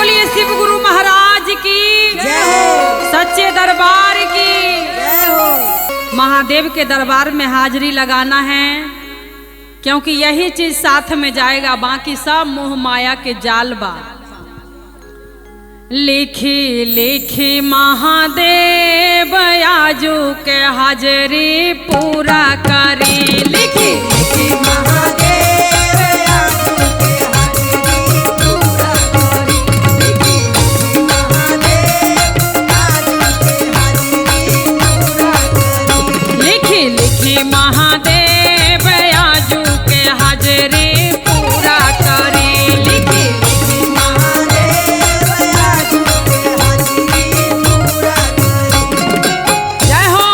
बोलिए शिव गुरु महाराज की जय हो। सच्चे दरबार की जय हो। महादेव के दरबार में हाजिरी लगाना है, क्योंकि यही चीज साथ में जाएगा, बाकी सब मोह माया के जाल बा। लिखी लिखी महादेव आजू के हाजिरी पूरा करी। लिखी लिखी महादेव आजू के हाजिरी पूरा करी। लिखी लिखी महादेव आजू के हाजिरी पूरा करी। लिखी लिखी महादेव आजू के हाजिरी पूरा करी। लिखी लिखी महादेव आजू के हाजिरी पूरा करी। जय हो।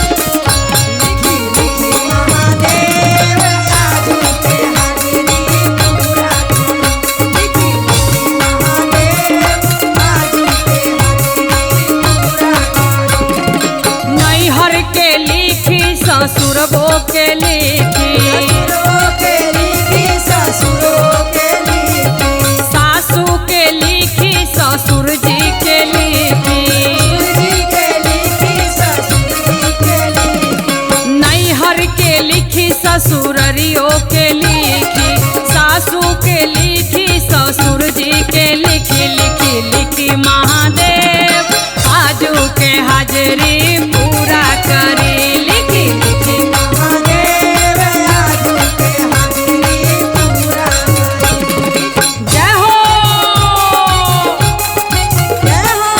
लिखी लिखी महादेव आजू के हाजिरी पूरा करी। लिखी लिखी महादेव आजू के हाजिरी पूरा करी। नैहर के लिखी ससुरबो के लिखी, ससुरों के लिखी ससुरों के लिखी। सासू के लिखी ससुर जी के लिखी, जी के लिखी ससुर जी के लिखी। नैहर के लिखी ससुररियों के लिखी, सासू के लिखी ससुर जी के लिखी। लिखी लिखी महादेव आजू के हाजिरी पूरा करी। लिखी लिखी महादेव आजू के हाजिरी पूरा करी। जय हो। जय हो।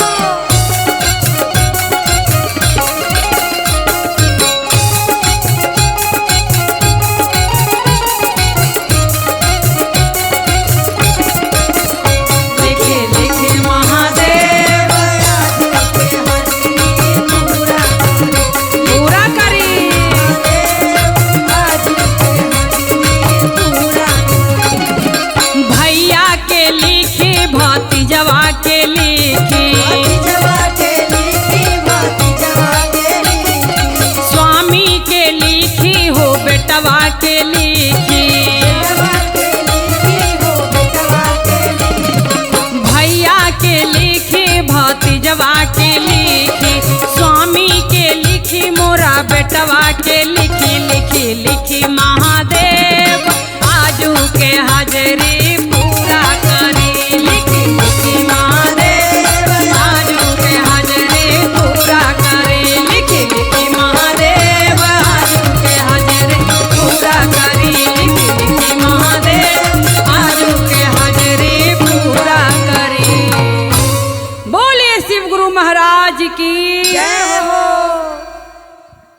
लिखी लिखी महादेव आजू के हाजिरी पूरा करी। पूरा करी। आजू के हाजिरी पूरा करी। भैया के लिखी भतीजवा के लिखी, भतीजवा के लिखी भतीजवा के लिखी। स्वामी के लिखी हो बेटवा के लिखी, बेटवा के लिखी हो बेटवा के लिखी। भैया के लिखी भतीजवा के लिखी, स्वामी के लिखी मोरा बेटवा के लिखी। लिखी लिखी महादेव आजू के हाजिरी